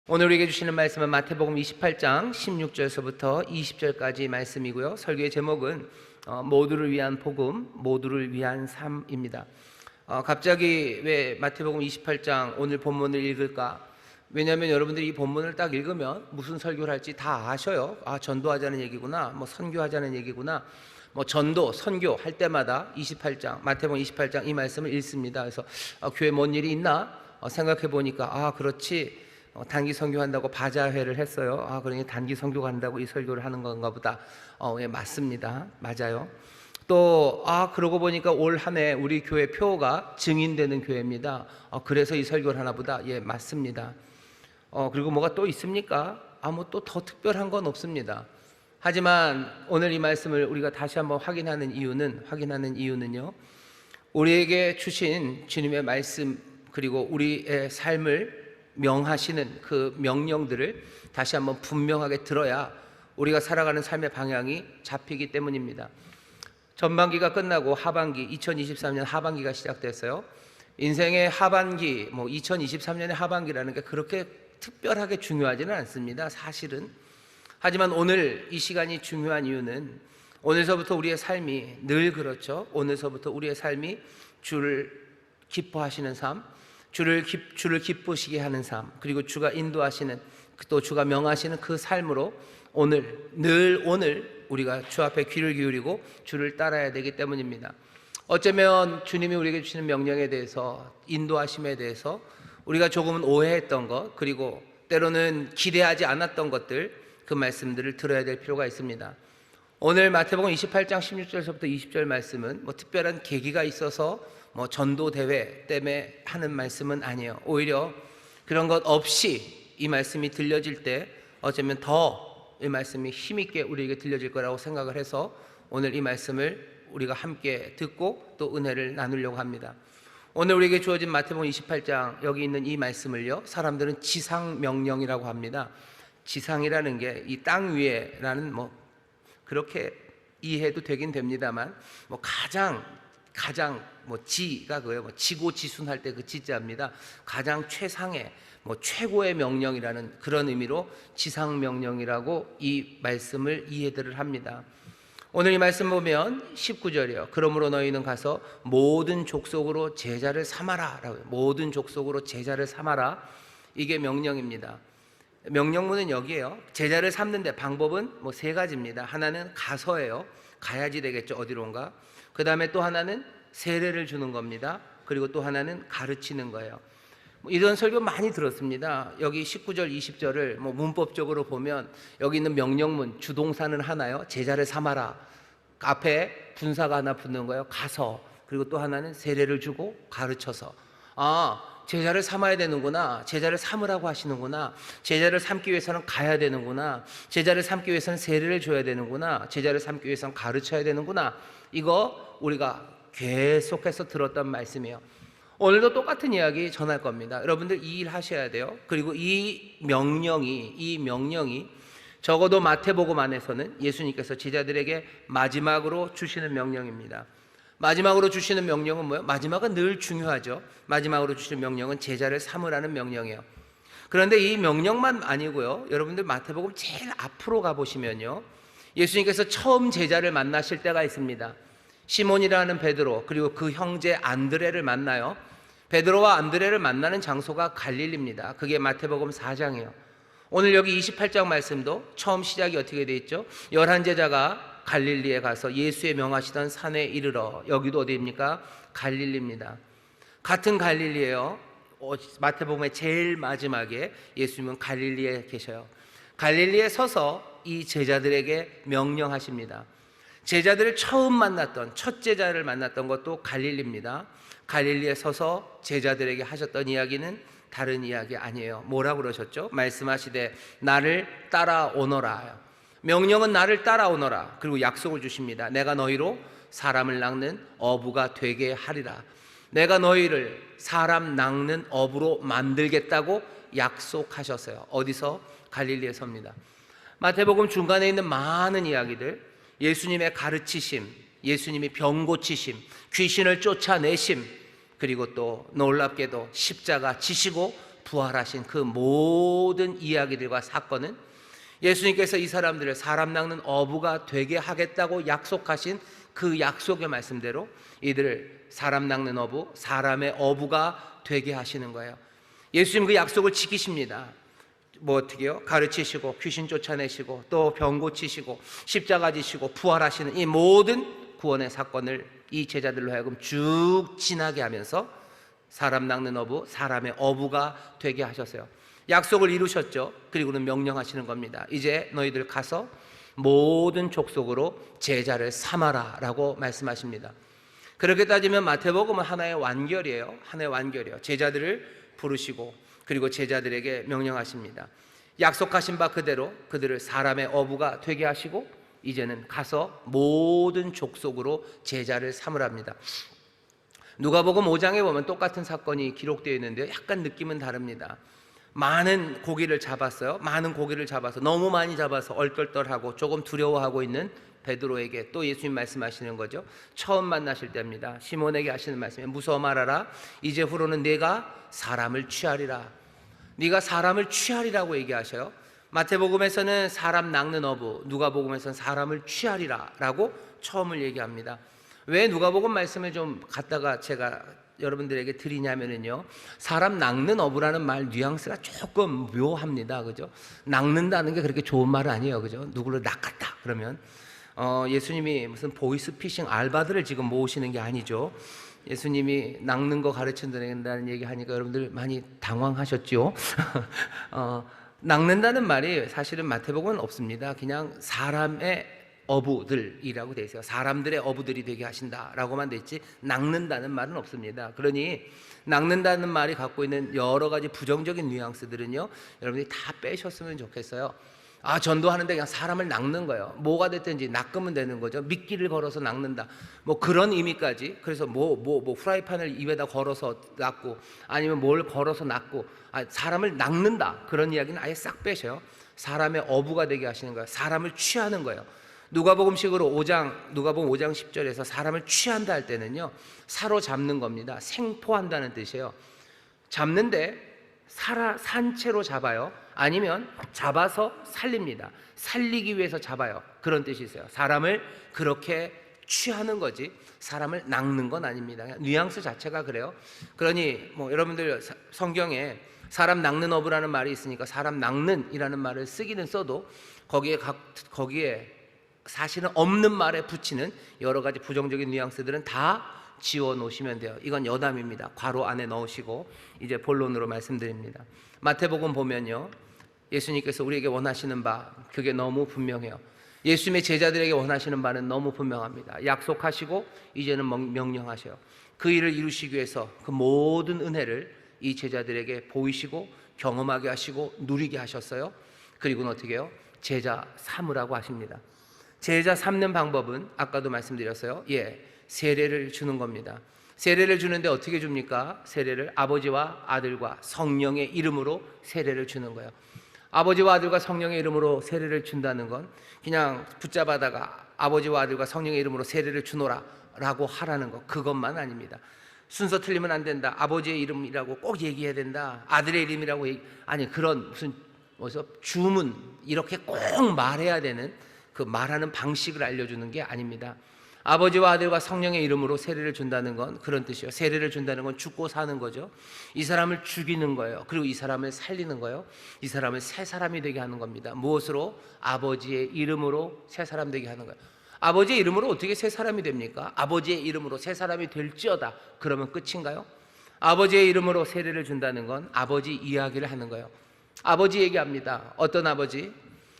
오늘 우리에게 주시는 말씀은 마태복음 28장 16절서부터 20절까지 말씀이고요. 설교의 제목은 모두를 위한 복음, 모두를 위한 삶입니다. 갑자기 왜 마태복음 28장 오늘 본문을 읽을까? 왜냐하면 여러분들이 이 본문을 딱 읽으면 무슨 설교를 할지 다 아셔요. 전도하자는 얘기구나, 선교하자는 얘기구나, 전도, 선교 할 때마다 28장, 마태복음 28장 이 말씀을 읽습니다. 그래서 교회 뭔 일이 있나 생각해 보니까 그렇지, 단기 선교한다고 바자회를 했어요. 그러니 단기 선교가 한다고 이 설교를 하는 건가 보다. 예, 맞습니다. 맞아요. 또 그러고 보니까 올 한 해 우리 교회 표가 증인되는 교회입니다. 그래서 이 설교를 하나 보다. 예, 맞습니다. 그리고 뭐가 또 있습니까? 뭐 또 더 특별한 건 없습니다. 하지만 오늘 이 말씀을 우리가 다시 한번 확인하는 이유는요, 우리에게 주신 주님의 말씀, 그리고 우리의 삶을 명하시는 그 명령들을 다시 한번 분명하게 들어야 우리가 살아가는 삶의 방향이 잡히기 때문입니다. 전반기가 끝나고 하반기, 2023년 하반기가 시작됐어요. 인생의 하반기, 2023년의 하반기라는 게 그렇게 특별하게 중요하지는 않습니다, 사실은. 하지만 오늘 이 시간이 중요한 이유는 오늘서부터 우리의 삶이 늘 그렇죠. 오늘서부터 우리의 삶이 주를 기뻐하시는 삶, 주를 기쁘시게 하는 삶, 그리고 주가 인도하시는, 또 주가 명하시는 그 삶으로 오늘 우리가 주 앞에 귀를 기울이고 주를 따라야 되기 때문입니다. 어쩌면 주님이 우리에게 주시는 명령에 대해서, 인도하심에 대해서 우리가 조금은 오해했던 것, 그리고 때로는 기대하지 않았던 것들, 그 말씀들을 들어야 될 필요가 있습니다. 오늘 마태복음 28장 16절서부터 20절 말씀은 특별한 계기가 있어서 전도대회 때문에 하는 말씀은 아니에요. 오히려 그런 것 없이 이 말씀이 들려질 때 어쩌면 더 이 말씀이 힘있게 우리에게 들려질 거라고 생각을 해서 오늘 이 말씀을 우리가 함께 듣고 또 은혜를 나누려고 합니다. 오늘 우리에게 주어진 마태복음 28장 여기 있는 이 말씀을요, 사람들은 지상명령이라고 합니다. 지상이라는 게 이 땅 위에라는 그렇게 이해해도 되긴 됩니다만 가장 지가 그거예요. 지고지순할 때 그 지자입니다. 가장 최상의 최고의 명령이라는 그런 의미로 지상명령이라고 이 말씀을 이해들을 합니다. 오늘 이 말씀 보면 19절이요. 그러므로 너희는 가서 모든 족속으로 제자를 삼아라 라고요. 모든 족속으로 제자를 삼아라. 이게 명령입니다. 명령문은 여기에요. 제자를 삼는데 방법은 세 가지입니다. 하나는 가서예요. 가야지 되겠죠. 어디론가. 그 다음에 또 하나는 세례를 주는 겁니다. 그리고 또 하나는 가르치는 거예요. 이런 설교 많이 들었습니다. 여기 19절 20절을 문법적으로 보면 여기 있는 명령문, 주동사는 하나요. 제자를 삼아라. 앞에 분사가 하나 붙는 거예요. 가서. 그리고 또 하나는 세례를 주고 가르쳐서. 제자를 삼아야 되는구나. 제자를 삼으라고 하시는구나. 제자를 삼기 위해서는 가야 되는구나. 제자를 삼기 위해서는 세례를 줘야 되는구나. 제자를 삼기 위해서는 가르쳐야 되는구나. 이거 우리가 계속해서 들었던 말씀이에요. 오늘도 똑같은 이야기 전할 겁니다. 여러분들 이 일 하셔야 돼요. 그리고 이 명령이 적어도 마태복음 안에서는 예수님께서 제자들에게 마지막으로 주시는 명령입니다. 마지막으로 주시는 명령은 뭐예요? 마지막은 늘 중요하죠. 마지막으로 주시는 명령은 제자를 삼으라는 명령이에요. 그런데 이 명령만 아니고요, 여러분들 마태복음 제일 앞으로 가보시면요, 예수님께서 처음 제자를 만나실 때가 있습니다. 시몬이라는 베드로, 그리고 그 형제 안드레를 만나요. 베드로와 안드레를 만나는 장소가 갈릴리입니다. 그게 마태복음 4장이에요. 오늘 여기 28장 말씀도 처음 시작이 어떻게 돼 있죠? 11제자가 갈릴리에 가서 예수의 명하시던 산에 이르러. 여기도 어디입니까? 갈릴리입니다. 같은 갈릴리예요. 마태복음의 제일 마지막에 예수님은 갈릴리에 계셔요. 갈릴리에 서서 이 제자들에게 명령하십니다. 제자들을 처음 만났던, 첫 제자를 만났던 것도 갈릴리입니다. 갈릴리에 서서 제자들에게 하셨던 이야기는 다른 이야기 아니에요. 뭐라고 그러셨죠? 말씀하시되 나를 따라오너라. 명령은 나를 따라오너라. 그리고 약속을 주십니다. 내가 너희로 사람을 낚는 어부가 되게 하리라. 내가 너희를 사람 낚는 어부로 만들겠다고 약속하셨어요. 어디서? 갈릴리에서입니다. 마태복음 중간에 있는 많은 이야기들, 예수님의 가르치심, 예수님이 병 고치심, 귀신을 쫓아내심, 그리고 또 놀랍게도 십자가 지시고 부활하신 그 모든 이야기들과 사건은 예수님께서 이 사람들을 사람 낚는 어부가 되게 하겠다고 약속하신 그 약속의 말씀대로 이들을 사람 낚는 어부, 사람의 어부가 되게 하시는 거예요. 예수님 그 약속을 지키십니다. 뭐 어떻게요? 가르치시고 귀신 쫓아내시고 또 병 고치시고 십자가 지시고 부활하시는 이 모든 구원의 사건을 이 제자들로 하여금 쭉 지나게 하면서 사람 낚는 어부, 사람의 어부가 되게 하셨어요. 약속을 이루셨죠. 그리고는 명령하시는 겁니다. 이제 너희들 가서 모든 족속으로 제자를 삼아라 라고 말씀하십니다. 그렇게 따지면 마태복음은 하나의 완결이에요. 하나의 완결이에요. 제자들을 부르시고 그리고 제자들에게 명령하십니다. 약속하신 바 그대로 그들을 사람의 어부가 되게 하시고 이제는 가서 모든 족속으로 제자를 삼으랍니다. 누가복음 5장에 보면 똑같은 사건이 기록되어 있는데 약간 느낌은 다릅니다. 많은 고기를 잡았어요. 많은 고기를 잡아서 너무 많이 잡아서 얼떨떨하고 조금 두려워하고 있는 베드로에게 또 예수님 말씀하시는 거죠. 처음 만나실 때입니다. 시몬에게 하시는 말씀이 무서워 말아라. 이제 후로는 내가 사람을 취하리라. 네가 사람을 취하리라고 얘기하셔요. 마태복음에서는 사람 낚는 어부, 누가복음에서는 사람을 취하리라 라고 처음을 얘기합니다. 왜 누가복음 말씀을 좀 갖다가 제가 여러분들에게 드리냐면요, 사람 낚는 어부라는 말 뉘앙스가 조금 묘합니다. 그죠? 낚는다는 게 그렇게 좋은 말은 아니에요. 그죠? 누구를 낚았다 그러면 예수님이 무슨 보이스피싱 알바들을 지금 모으시는 게 아니죠. 예수님이 낚는 거 가르친다는 얘기 하니까 여러분들 많이 당황하셨죠. 낚는다는 말이 사실은 마태복음은 없습니다. 그냥 사람의 어부들이라고 되어 있어요. 사람들의 어부들이 되게 하신다라고만 되어 있지 낚는다는 말은 없습니다. 그러니 낚는다는 말이 갖고 있는 여러 가지 부정적인 뉘앙스들은요, 여러분들이 다 빼셨으면 좋겠어요. 전도하는데 그냥 사람을 낚는 거예요. 뭐가 됐든지 낚으면 되는 거죠. 미끼를 걸어서 낚는다. 뭐 그런 의미까지. 그래서 프라이팬을 입에다 걸어서 낚고 아니면 뭘 걸어서 낚고 사람을 낚는다. 그런 이야기는 아예 싹 빼셔요. 사람의 어부가 되게 하시는 거예요. 사람을 취하는 거예요. 누가복음식으로 누가복음 5장 10절에서 사람을 취한다 할 때는요, 사로잡는 겁니다. 생포한다는 뜻이에요. 잡는데 산채로 잡아요. 아니면 잡아서 살립니다. 살리기 위해서 잡아요. 그런 뜻이 있어요. 사람을 그렇게 취하는 거지 사람을 낚는 건 아닙니다. 뉘앙스 자체가 그래요. 그러니 여러분들 성경에 사람 낚는 어부라는 말이 있으니까 사람 낚는이라는 말을 쓰기는 써도 거기에 사실은 없는 말에 붙이는 여러 가지 부정적인 뉘앙스들은 다 지워 놓으시면 돼요. 이건 여담입니다. 괄호 안에 넣으시고 이제 본론으로 말씀드립니다. 마태복음 보면요, 예수님께서 우리에게 원하시는 바 그게 너무 분명해요. 예수님의 제자들에게 원하시는 바는 너무 분명합니다. 약속하시고 이제는 명령하셔요. 그 일을 이루시기 위해서 그 모든 은혜를 이 제자들에게 보이시고 경험하게 하시고 누리게 하셨어요. 그리고는 어떻게 해요? 제자 삼으라고 하십니다. 제자 삼는 방법은 아까도 말씀드렸어요. 세례를 주는 겁니다. 세례를 주는데 어떻게 줍니까? 세례를 아버지와 아들과 성령의 이름으로 세례를 주는 거예요. 아버지와 아들과 성령의 이름으로 세례를 준다는 건 그냥 붙잡아다가 아버지와 아들과 성령의 이름으로 세례를 주노라 라고 하라는 거, 그것만 아닙니다. 순서 틀리면 안 된다. 아버지의 이름이라고 꼭 얘기해야 된다. 아들의 이름이라고 아니, 그런 무슨 주문 이렇게 꼭 말해야 되는 그 말하는 방식을 알려주는 게 아닙니다. 아버지와 아들과 성령의 이름으로 세례를 준다는 건 그런 뜻이에요. 세례를 준다는 건 죽고 사는 거죠. 이 사람을 죽이는 거예요. 그리고 이 사람을 살리는 거예요. 이 사람을 새 사람이 되게 하는 겁니다. 무엇으로? 아버지의 이름으로 새 사람 되게 하는 거예요. 아버지의 이름으로 어떻게 새 사람이 됩니까? 아버지의 이름으로 새 사람이 될지어다. 그러면 끝인가요? 아버지의 이름으로 세례를 준다는 건 아버지 이야기를 하는 거예요. 아버지 얘기합니다. 어떤 아버지?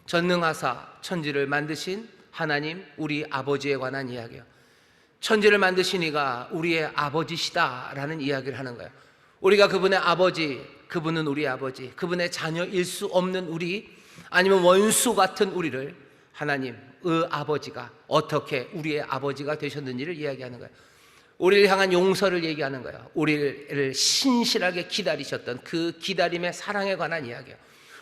전능하사 천지를 만드신 하나님, 우리 아버지에 관한 이야기예요. 천지를 만드신 이가 우리의 아버지시다라는 이야기를 하는 거예요. 우리가 그분의 아버지, 그분은 우리의 아버지, 그분의 자녀일 수 없는 우리, 아니면 원수 같은 우리를 하나님의 아버지가 어떻게 우리의 아버지가 되셨는지를 이야기하는 거예요. 우리를 향한 용서를 얘기하는 거예요. 우리를 신실하게 기다리셨던 그 기다림의 사랑에 관한 이야기예요.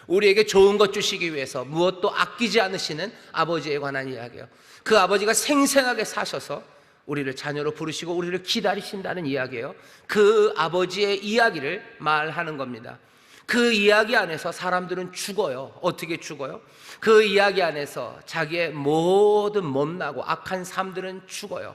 우리에게 좋은 것 주시기 위해서 무엇도 아끼지 않으시는 아버지에 관한 이야기예요. 그 아버지가 생생하게 사셔서 우리를 자녀로 부르시고 우리를 기다리신다는 이야기예요. 그 아버지의 이야기를 말하는 겁니다. 그 이야기 안에서 사람들은 죽어요. 어떻게 죽어요? 그 이야기 안에서 자기의 모든 못나고 악한 삶들은 죽어요.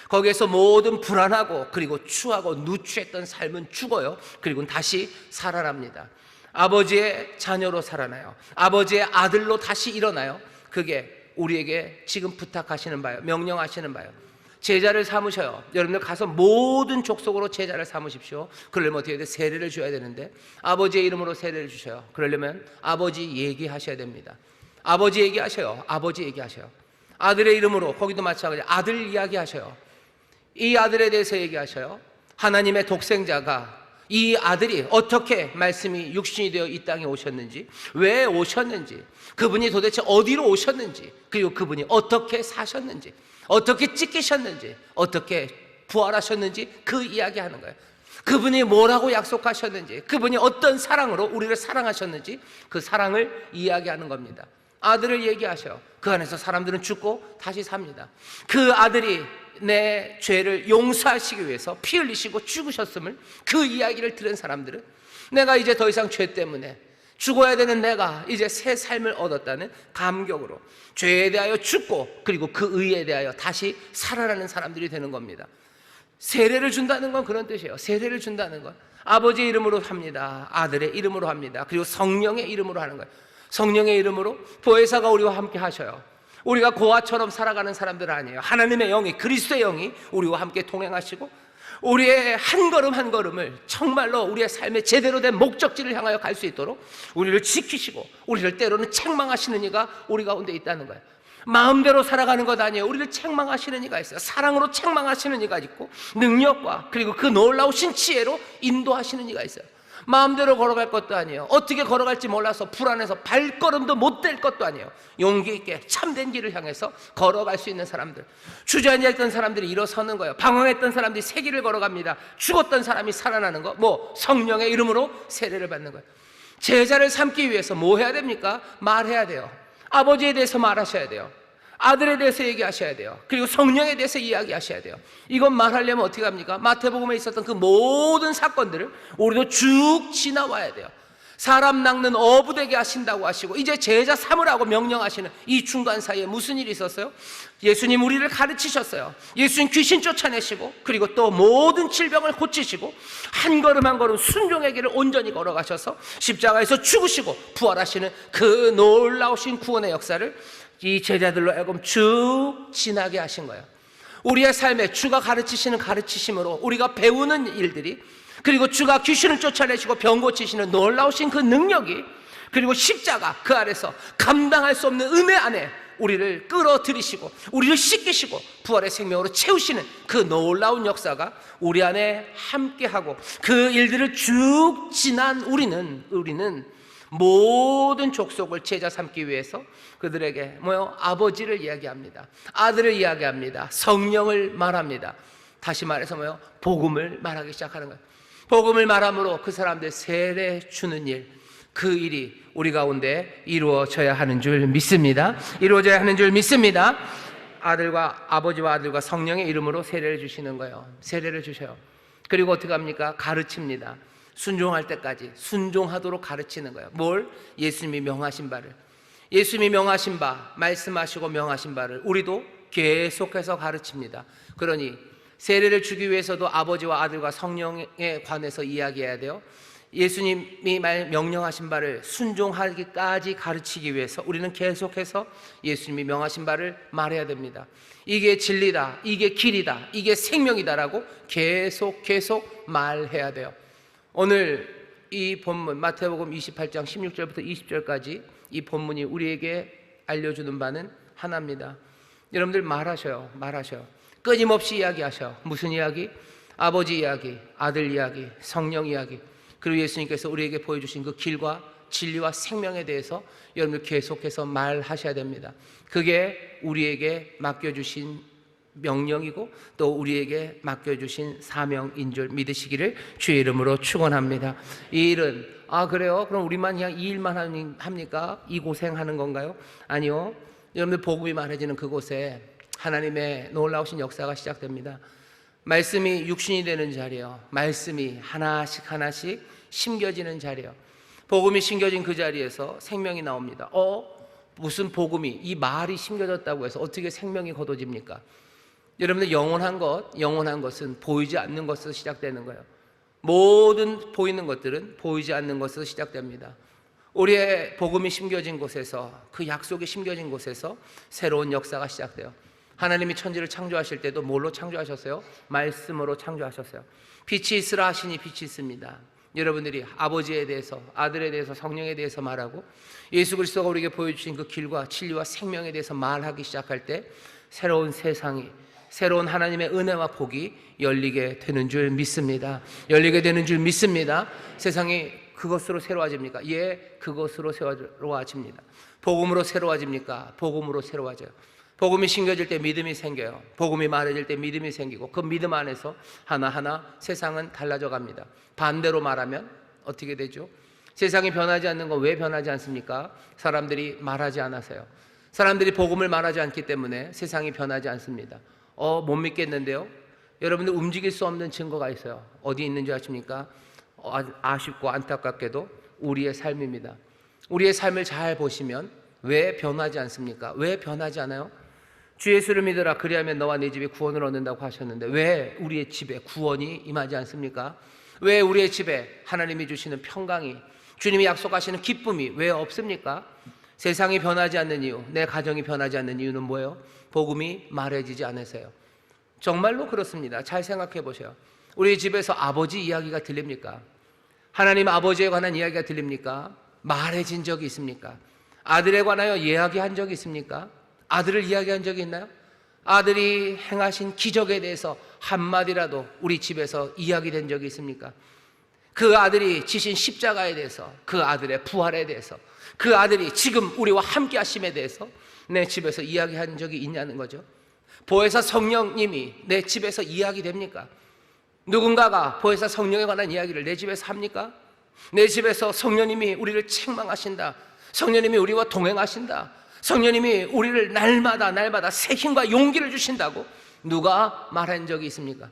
거기에서 모든 불안하고 그리고 추하고 누추했던 삶은 죽어요. 그리고 다시 살아납니다. 아버지의 자녀로 살아나요. 아버지의 아들로 다시 일어나요. 그게 우리에게 지금 부탁하시는 바예요. 명령하시는 바예요. 제자를 삼으셔요. 여러분들 가서 모든 족속으로 제자를 삼으십시오. 그러려면 어떻게 돼요? 세례를 줘야 되는데 아버지의 이름으로 세례를 주셔요. 그러려면 아버지 얘기하셔야 됩니다. 아버지 얘기하셔요. 아버지 얘기하셔요. 아들의 이름으로, 거기도 마찬가지예요. 아들 이야기하셔요. 이 아들에 대해서 얘기하셔요. 하나님의 독생자가 이 아들이 어떻게 말씀이 육신이 되어 이 땅에 오셨는지, 왜 오셨는지, 그분이 도대체 어디로 오셨는지, 그리고 그분이 어떻게 사셨는지, 어떻게 찢기셨는지, 어떻게 부활하셨는지 그 이야기하는 거예요. 그분이 뭐라고 약속하셨는지, 그분이 어떤 사랑으로 우리를 사랑하셨는지 그 사랑을 이야기하는 겁니다. 아들을 얘기하셔요. 그 안에서 사람들은 죽고 다시 삽니다. 그 아들이 내 죄를 용서하시기 위해서 피 흘리시고 죽으셨음을, 그 이야기를 들은 사람들은 내가 이제 더 이상 죄 때문에 죽어야 되는 내가 이제 새 삶을 얻었다는 감격으로 죄에 대하여 죽고 그리고 그 의에 대하여 다시 살아나는 사람들이 되는 겁니다. 세례를 준다는 건 그런 뜻이에요. 세례를 준다는 건 아버지의 이름으로 합니다. 아들의 이름으로 합니다. 그리고 성령의 이름으로 하는 거예요. 성령의 이름으로 보혜사가 우리와 함께 하셔요. 우리가 고아처럼 살아가는 사람들은 아니에요. 하나님의 영이, 그리스도의 영이 우리와 함께 동행하시고 우리의 한 걸음 한 걸음을 정말로 우리의 삶의 제대로 된 목적지를 향하여 갈 수 있도록 우리를 지키시고 우리를 때로는 책망하시는 이가 우리 가운데 있다는 거예요. 마음대로 살아가는 것 아니에요. 우리를 책망하시는 이가 있어요. 사랑으로 책망하시는 이가 있고 능력과 그리고 그 놀라우신 지혜로 인도하시는 이가 있어요. 마음대로 걸어갈 것도 아니에요. 어떻게 걸어갈지 몰라서 불안해서 발걸음도 못 댈 것도 아니에요. 용기 있게 참된 길을 향해서 걸어갈 수 있는 사람들, 주저앉아있던 사람들이 일어서는 거예요. 방황했던 사람들이 새 길을 걸어갑니다. 죽었던 사람이 살아나는 거, 성령의 이름으로 세례를 받는 거예요. 제자를 삼기 위해서 뭐 해야 됩니까? 말해야 돼요. 아버지에 대해서 말하셔야 돼요. 아들에 대해서 얘기하셔야 돼요. 그리고 성령에 대해서 이야기하셔야 돼요. 이건 말하려면 어떻게 합니까? 마태복음에 있었던 그 모든 사건들을 우리도 쭉 지나와야 돼요. 사람 낚는 어부되게 하신다고 하시고 이제 제자 삼으라고 명령하시는 이 중간 사이에 무슨 일이 있었어요? 예수님 우리를 가르치셨어요. 예수님 귀신 쫓아내시고 그리고 또 모든 질병을 고치시고 한 걸음 한 걸음 순종의 길을 온전히 걸어가셔서 십자가에서 죽으시고 부활하시는 그 놀라우신 구원의 역사를 이 제자들로 하여금 쭉 지나게 하신 거예요. 우리의 삶에 주가 가르치시는 가르치심으로 우리가 배우는 일들이, 그리고 주가 귀신을 쫓아내시고 병 고치시는 놀라우신 그 능력이, 그리고 십자가 그 아래서 감당할 수 없는 은혜 안에 우리를 끌어들이시고 우리를 씻기시고 부활의 생명으로 채우시는 그 놀라운 역사가 우리 안에 함께하고 그 일들을 쭉 지난 우리는 모든 족속을 제자 삼기 위해서 그들에게 아버지를 이야기합니다. 아들을 이야기합니다. 성령을 말합니다. 다시 말해서 복음을 말하기 시작하는 거예요. 복음을 말함으로 그 사람들 세례 주는 일, 그 일이 우리 가운데 이루어져야 하는 줄 믿습니다. 이루어져야 하는 줄 믿습니다. 아버지와 아들과 성령의 이름으로 세례를 주시는 거예요. 세례를 주셔요. 그리고 어떻게 합니까? 가르칩니다. 순종할 때까지 순종하도록 가르치는 거예요. 뭘? 예수님이 명하신 바를, 예수님이 명하신 바, 말씀하시고 명하신 바를 우리도 계속해서 가르칩니다. 그러니 세례를 주기 위해서도 아버지와 아들과 성령에 관해서 이야기해야 돼요. 예수님이 명령하신 바를 순종하기까지 가르치기 위해서 우리는 계속해서 예수님이 명하신 바를 말해야 됩니다. 이게 진리다, 이게 길이다, 이게 생명이다라고 계속 말해야 돼요. 오늘 이 본문 마태복음 28장 16절부터 20절까지 이 본문이 우리에게 알려주는 바는 하나입니다. 여러분들 말하셔요. 끊임없이 이야기하셔. 무슨 이야기? 아버지 이야기, 아들 이야기, 성령 이야기, 그리고 예수님께서 우리에게 보여주신 그 길과 진리와 생명에 대해서 여러분들 계속해서 말하셔야 됩니다. 그게 우리에게 맡겨주신 명령이고 또 우리에게 맡겨주신 사명인 줄 믿으시기를 주의 이름으로 축원합니다. 이 일은 그래요? 그럼 우리만 그냥 이 일만 합니까? 이 고생하는 건가요? 아니요. 여러분들 복음이 말해지는 그곳에 하나님의 놀라우신 역사가 시작됩니다. 말씀이 육신이 되는 자리요, 말씀이 하나씩 심겨지는 자리요, 복음이 심겨진 그 자리에서 생명이 나옵니다. 무슨 복음이, 이 말이 심겨졌다고 해서 어떻게 생명이 거둬집니까? 여러분들, 영원한 것은 보이지 않는 것에서 시작되는 거예요. 모든 보이는 것들은 보이지 않는 것에서 시작됩니다. 우리의 복음이 심겨진 곳에서, 그 약속이 심겨진 곳에서 새로운 역사가 시작돼요. 하나님이 천지를 창조하실 때도 뭘로 창조하셨어요? 말씀으로 창조하셨어요. 빛이 있으라 하시니 빛이 있습니다. 여러분들이 아버지에 대해서, 아들에 대해서, 성령에 대해서 말하고 예수 그리스도가 우리에게 보여주신 그 길과 진리와 생명에 대해서 말하기 시작할 때 새로운 세상이, 새로운 하나님의 은혜와 복이 열리게 되는 줄 믿습니다. 열리게 되는 줄 믿습니다. 세상이 그것으로 새로워집니까? 예, 그것으로 새로워집니다. 복음으로 새로워집니까? 복음으로 새로워져요. 복음이 심겨질 때 믿음이 생겨요. 복음이 말해질 때 믿음이 생기고 그 믿음 안에서 하나하나 세상은 달라져 갑니다. 반대로 말하면 어떻게 되죠? 세상이 변하지 않는 건 왜 변하지 않습니까? 사람들이 말하지 않아서요. 사람들이 복음을 말하지 않기 때문에 세상이 변하지 않습니다. 못 믿겠는데요. 여러분들, 움직일 수 없는 증거가 있어요. 어디 있는지 아십니까? 아쉽고 안타깝게도 우리의 삶입니다. 우리의 삶을 잘 보시면 왜 변하지 않습니까? 왜 변하지 않아요? 주 예수를 믿으라, 그리하면 너와 네 집에 구원을 얻는다고 하셨는데 왜 우리의 집에 구원이 임하지 않습니까? 왜 우리의 집에 하나님이 주시는 평강이, 주님이 약속하시는 기쁨이 왜 없습니까? 세상이 변하지 않는 이유, 내 가정이 변하지 않는 이유는 뭐예요? 복음이 말해지지 않아서요. 정말로 그렇습니다. 잘 생각해 보세요. 우리 집에서 아버지 이야기가 들립니까? 하나님 아버지에 관한 이야기가 들립니까? 말해진 적이 있습니까? 아들에 관하여 이야기한 적이 있습니까? 아들을 이야기한 적이 있나요? 아들이 행하신 기적에 대해서 한마디라도 우리 집에서 이야기된 적이 있습니까? 그 아들이 지신 십자가에 대해서, 그 아들의 부활에 대해서, 그 아들이 지금 우리와 함께 하심에 대해서 내 집에서 이야기한 적이 있냐는 거죠. 보혜사 성령님이 내 집에서 이야기됩니까? 누군가가 보혜사 성령에 관한 이야기를 내 집에서 합니까? 내 집에서 성령님이 우리를 책망하신다, 성령님이 우리와 동행하신다, 성령님이 우리를 날마다 새 힘과 용기를 주신다고 누가 말한 적이 있습니까?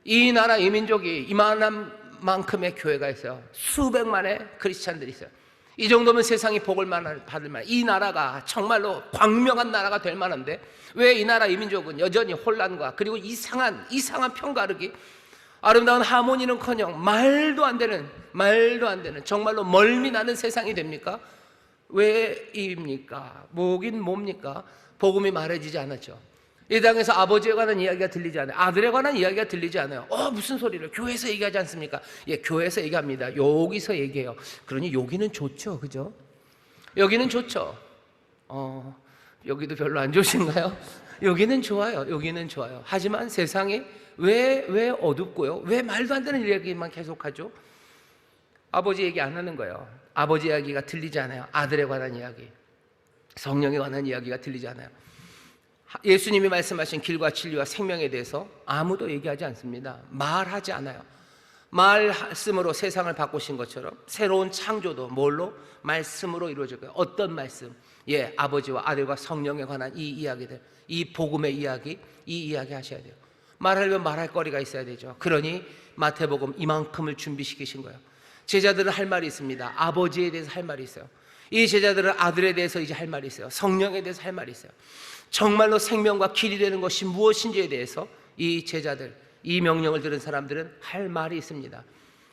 이 나라, 이 민족이 이만한 만큼의 교회가 있어요. 수백만의 크리스찬들이 있어요. 이 정도면 세상이 복을 받을 만, 이 나라가 정말로 광명한 나라가 될 만한데 왜 이 나라, 이 민족은 여전히 혼란과 그리고 이상한 편가르기, 아름다운 하모니는커녕 말도 안 되는 정말로 멀미나는 세상이 됩니까? 왜입니까? 뭐긴 뭡니까? 복음이 말해지지 않았죠. 이 땅에서 아버지에 관한 이야기가 들리지 않아요. 아들에 관한 이야기가 들리지 않아요. 무슨 소리를? 교회에서 얘기하지 않습니까? 예, 교회에서 얘기합니다. 여기서 얘기해요. 그러니 여기는 좋죠, 그죠? 여기는 좋죠. 여기도 별로 안 좋으신가요? 여기는 좋아요. 여기는 좋아요. 하지만 세상이 왜 어둡고요? 왜 말도 안 되는 이야기만 계속하죠? 아버지 얘기 안 하는 거예요. 아버지 이야기가 들리지 않아요. 아들에 관한 이야기, 성령에 관한 이야기가 들리지 않아요. 예수님이 말씀하신 길과 진리와 생명에 대해서 아무도 얘기하지 않습니다. 말하지 않아요. 말씀으로 세상을 바꾸신 것처럼 새로운 창조도 뭘로? 말씀으로 이루어질 거예요. 어떤 말씀? 예, 아버지와 아들과 성령에 관한 이 이야기들, 이 복음의 이야기, 이 이야기 하셔야 돼요. 말하려면 말할 거리가 있어야 되죠. 그러니 마태복음 이만큼을 준비시키신 거예요. 제자들은 할 말이 있습니다. 아버지에 대해서 할 말이 있어요. 이 제자들은 아들에 대해서 이제 할 말이 있어요. 성령에 대해서 할 말이 있어요. 정말로 생명과 길이 되는 것이 무엇인지에 대해서 이 제자들, 이 명령을 들은 사람들은 할 말이 있습니다.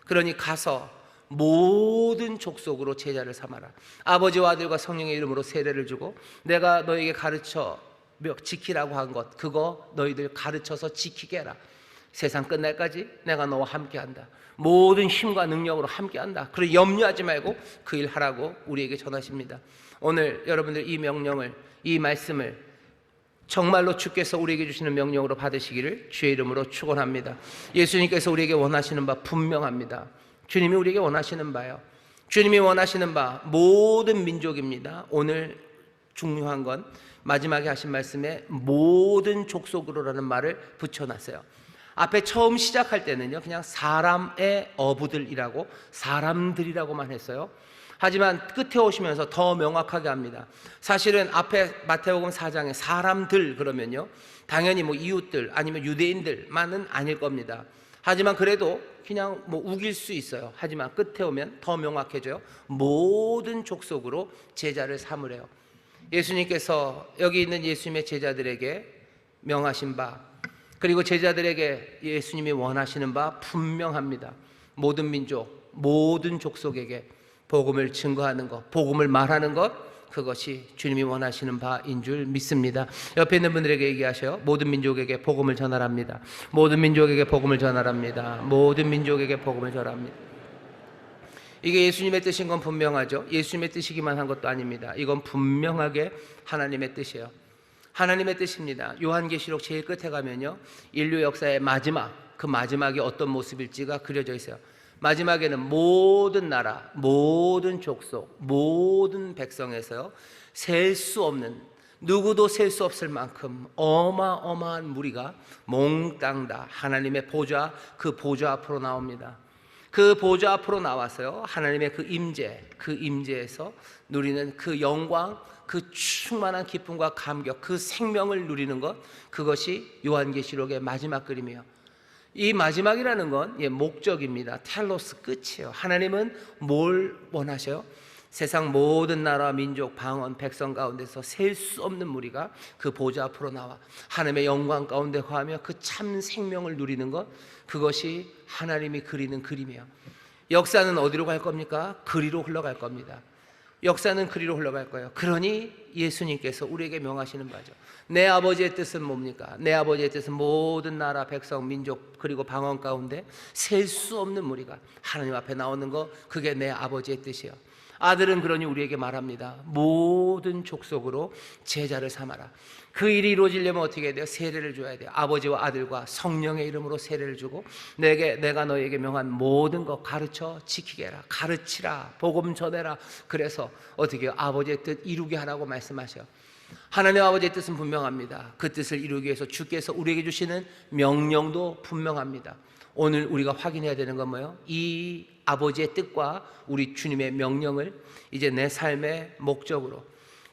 그러니 가서 모든 족속으로 제자를 삼아라. 아버지와 아들과 성령의 이름으로 세례를 주고 내가 너에게 가르쳐 지키라고 한 것, 그거 너희들 가르쳐서 지키게 해라. 세상 끝날까지 내가 너와 함께한다. 모든 힘과 능력으로 함께한다. 그리고 염려하지 말고 그 일 하라고 우리에게 전하십니다. 오늘 여러분들 이 명령을, 이 말씀을 정말로 주께서 우리에게 주시는 명령으로 받으시기를 주의 이름으로 축원합니다. 예수님께서 우리에게 원하시는 바 분명합니다. 주님이 우리에게 원하시는 바요, 주님이 원하시는 바 모든 민족입니다. 오늘 중요한 건 마지막에 하신 말씀에 모든 족속으로라는 말을 붙여놨어요. 앞에 처음 시작할 때는요 그냥 사람의 어부들이라고, 사람들이라고만 했어요. 하지만 끝에 오시면서 더 명확하게 합니다. 사실은 앞에 마태복음 4장에 사람들 그러면요 당연히 뭐 이웃들 아니면 유대인들만은 아닐 겁니다. 하지만 그래도 그냥 뭐 우길 수 있어요. 하지만 끝에 오면 더 명확해져요. 모든 족속으로 제자를 삼으래요. 예수님께서 여기 있는 예수님의 제자들에게 명하신 바, 그리고 제자들에게 예수님이 원하시는 바 분명합니다. 모든 민족, 모든 족속에게 복음을 증거하는 것, 복음을 말하는 것, 그것이 주님이 원하시는 바인 줄 믿습니다. 옆에 있는 분들에게 얘기하셔요. 모든 민족에게 복음을 전하랍니다. 모든 민족에게 복음을 전하랍니다. 모든 민족에게 복음을 전합니다. 이게 예수님의 뜻인 건 분명하죠. 예수님의 뜻이기만 한 것도 아닙니다. 이건 분명하게 하나님의 뜻이에요. 하나님의 뜻입니다. 요한계시록 제일 끝에 가면요, 인류 역사의 마지막, 그 마지막이 어떤 모습일지가 그려져 있어요. 마지막에는 모든 나라, 모든 족속, 모든 백성에서요, 셀 수 없는, 누구도 셀 수 없을 만큼 어마어마한 무리가 몽땅 다 하나님의 보좌, 그 보좌 앞으로 나옵니다. 그 보좌 앞으로 나와서요, 하나님의 그 임재, 그 임재에서 누리는 그 영광, 그 충만한 기쁨과 감격, 그 생명을 누리는 것, 그것이 요한계시록의 마지막 그림이에요. 이 마지막이라는 건 목적입니다. 텔로스, 끝이에요. 하나님은 뭘 원하셔요? 세상 모든 나라, 민족, 방언, 백성 가운데서 셀 수 없는 무리가 그 보좌 앞으로 나와 하나님의 영광 가운데 거하며 그 참 생명을 누리는 것, 그것이 하나님이 그리는 그림이에요. 역사는 어디로 갈 겁니까? 그리로 흘러갈 겁니다. 역사는 그리로 흘러갈 거예요. 그러니 예수님께서 우리에게 명하시는 바죠. 내 아버지의 뜻은 뭡니까? 내 아버지의 뜻은 모든 나라, 백성, 민족, 그리고 방언 가운데 셀 수 없는 무리가 하나님 앞에 나오는 거, 그게 내 아버지의 뜻이에요. 아들은 그러니 우리에게 말합니다. 모든 족속으로 제자를 삼아라. 그 일이 이루어지려면 어떻게 해야 돼요? 세례를 줘야 돼요. 아버지와 아들과 성령의 이름으로 세례를 주고, 내가 너에게 명한 모든 것 가르쳐 지키게 해라. 가르치라. 복음 전해라. 그래서 어떻게 해요? 아버지의 뜻 이루게 하라고 말씀하셔요. 하나님 아버지의 뜻은 분명합니다. 그 뜻을 이루기 위해서 주께서 우리에게 주시는 명령도 분명합니다. 오늘 우리가 확인해야 되는 건 뭐예요? 이 아버지의 뜻과 우리 주님의 명령을 이제 내 삶의 목적으로,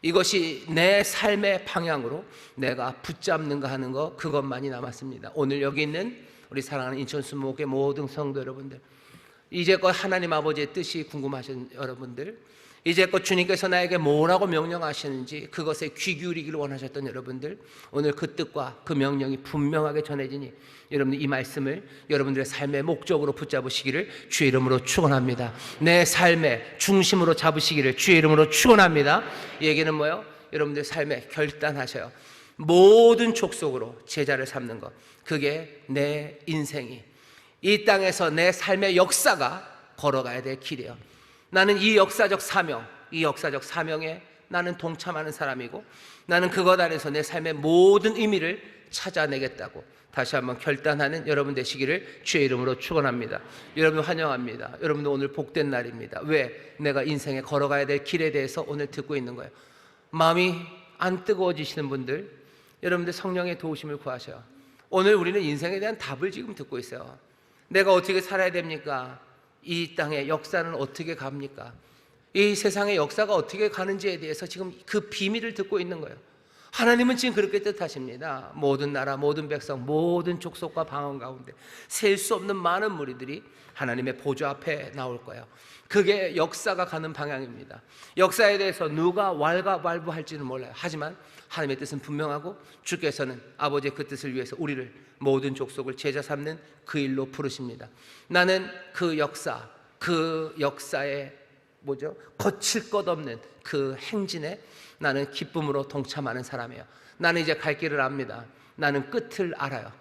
이것이 내 삶의 방향으로 내가 붙잡는가 하는 것, 그것만이 남았습니다. 오늘 여기 있는 우리 사랑하는 인천수목의 모든 성도 여러분들, 이제껏 하나님 아버지의 뜻이 궁금하신 여러분들, 이제껏 주님께서 나에게 뭐라고 명령하시는지 그것에 귀 기울이기를 원하셨던 여러분들, 오늘 그 뜻과 그 명령이 분명하게 전해지니 여러분들 이 말씀을 여러분들의 삶의 목적으로 붙잡으시기를 주의 이름으로 축원합니다. 내 삶의 중심으로 잡으시기를 주의 이름으로 축원합니다. 이 얘기는 뭐예요? 여러분들 삶에 결단하셔요. 모든 족속으로 제자를 삼는 것, 그게 내 인생이, 이 땅에서 내 삶의 역사가 걸어가야 될 길이에요. 나는 이 역사적 사명, 이 역사적 사명에 나는 동참하는 사람이고, 나는 그것 안에서 내 삶의 모든 의미를 찾아내겠다고 다시 한번 결단하는 여러분 되시기를 주의 이름으로 축원합니다. 여러분 환영합니다. 여러분도 오늘 복된 날입니다. 왜? 내가 인생에 걸어가야 될 길에 대해서 오늘 듣고 있는 거예요. 마음이 안 뜨거워지시는 분들, 여러분들 성령의 도우심을 구하셔요. 오늘 우리는 인생에 대한 답을 지금 듣고 있어요. 내가 어떻게 살아야 됩니까? 이 땅의 역사는 어떻게 갑니까? 이 세상의 역사가 어떻게 가는지에 대해서 지금 그 비밀을 듣고 있는 거예요. 하나님은 지금 그렇게 뜻하십니다. 모든 나라, 모든 백성, 모든 족속과 방언 가운데 셀 수 없는 많은 무리들이 하나님의 보좌 앞에 나올 거예요. 그게 역사가 가는 방향입니다. 역사에 대해서 누가 왈가왈부할지는 몰라요. 하지만 하나님의 뜻은 분명하고, 주께서는 아버지의 그 뜻을 위해서 우리를, 모든 족속을 제자 삼는 그 일로 부르십니다. 나는 그 역사, 그 역사에 거칠 것 없는 그 행진에 나는 기쁨으로 동참하는 사람이에요. 나는 이제 갈 길을 압니다. 나는 끝을 알아요.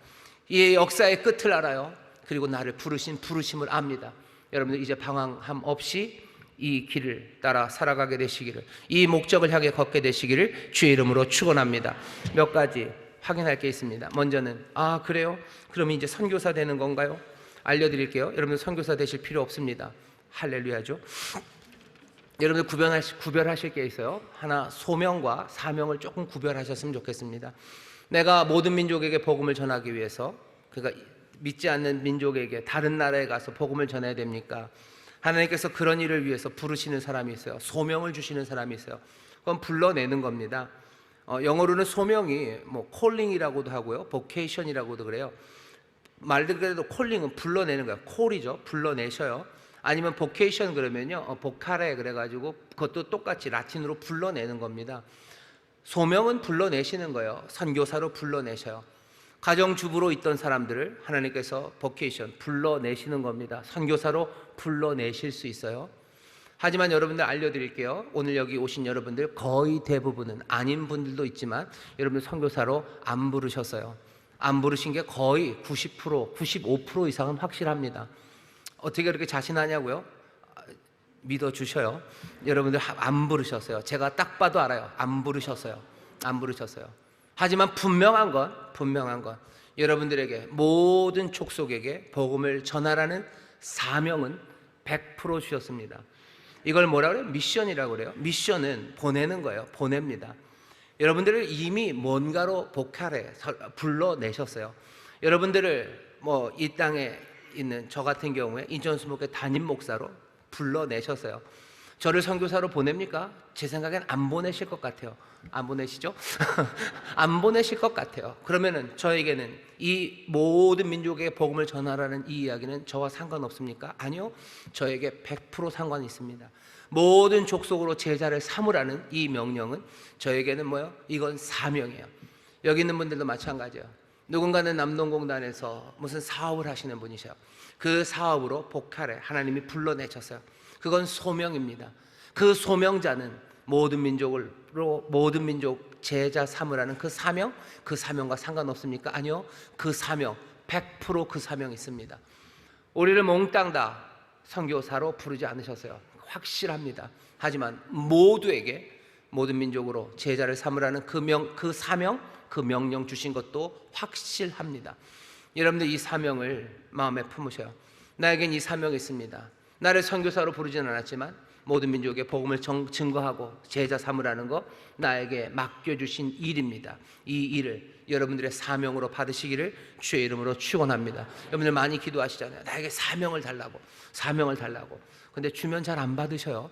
이 역사의 끝을 알아요. 그리고 나를 부르신 부르심을 압니다. 여러분들 이제 방황함 없이 이 길을 따라 살아가게 되시기를, 이 목적을 향해 걷게 되시기를 주의 이름으로 축원합니다. 몇 가지 확인할 게 있습니다. 먼저는 그래요? 그럼 이제 선교사 되는 건가요? 알려드릴게요. 여러분들 선교사 되실 필요 없습니다. 할렐루야죠. 여러분들 구별하실 게 있어요. 하나, 소명과 사명을 조금 구별하셨으면 좋겠습니다. 내가 모든 민족에게 복음을 전하기 위해서, 그러니까 믿지 않는 민족에게 다른 나라에 가서 복음을 전해야 됩니까? 하나님께서 그런 일을 위해서 부르시는 사람이 있어요. 소명을 주시는 사람이 있어요. 그건 불러내는 겁니다. 영어로는 소명이 calling이라고도 하고요, vocation이라고도 그래요. 말 그대로 콜링은 불러내는 거예요. 콜이죠. 불러내셔요. 아니면 보케이션 그러면요, 보카레 그래가지고 그것도 똑같이 라틴으로 불러내는 겁니다. 소명은 불러내시는 거예요. 선교사로 불러내셔요. 가정주부로 있던 사람들을 하나님께서 보케이션 불러내시는 겁니다. 선교사로 불러내실 수 있어요. 하지만 여러분들 알려드릴게요. 오늘 여기 오신 여러분들 거의 대부분은, 아닌 분들도 있지만 여러분들 선교사로 안 부르셨어요. 안 부르신 게 거의 90%, 95% 이상은 확실합니다. 어떻게 그렇게 자신하냐고요? 믿어주셔요. 여러분들 안 부르셨어요. 제가 딱 봐도 알아요. 안 부르셨어요. 안 부르셨어요. 하지만 분명한 건 여러분들에게, 모든 족속에게 복음을 전하라는 사명은 100% 주셨습니다. 이걸 뭐라 그래요? 미션이라고 그래요. 미션은 보내는 거예요. 보냅니다. 여러분들을 이미 뭔가로 복활해 불러내셨어요. 여러분들을 이 땅에 있는 저 같은 경우에 인천수목회 담임 목사로 불러내셨어요. 저를 선교사로 보냅니까? 제 생각엔 안 보내실 것 같아요. 안 보내시죠? 안 보내실 것 같아요. 그러면은 저에게는 이 모든 민족에게 복음을 전하라는 이 이야기는 저와 상관없습니까? 아니요. 저에게 100% 상관이 있습니다. 모든 족속으로 제자를 삼으라는 이 명령은 저에게는 뭐예요? 이건 사명이에요. 여기 있는 분들도 마찬가지예요. 누군가는 남동공단에서 무슨 사업을 하시는 분이셔요. 그 사업으로 복활에 하나님이 불러내셨어요. 그건 소명입니다. 그 소명자는 모든 민족 제자 삼으라는 그 사명과 상관없습니까? 아니요. 그 사명 100% 그 사명이 있습니다. 우리를 몽땅 다 선교사로 부르지 않으셨어요. 확실합니다. 하지만 모두에게, 모든 민족으로 제자를 삼으라는 그 사명, 그 명령 주신 것도 확실합니다. 여러분들 이 사명을 마음에 품으셔요. 나에겐 이 사명이 있습니다. 나를 선교사로 부르지는 않았지만 모든 민족에 복음을 증거하고 제자 삼으라는 거 나에게 맡겨주신 일입니다. 이 일을 여러분들의 사명으로 받으시기를 주의 이름으로 축원합니다. 여러분들 많이 기도하시잖아요. 나에게 사명을 달라고. 근데 주면 잘 안 받으셔요.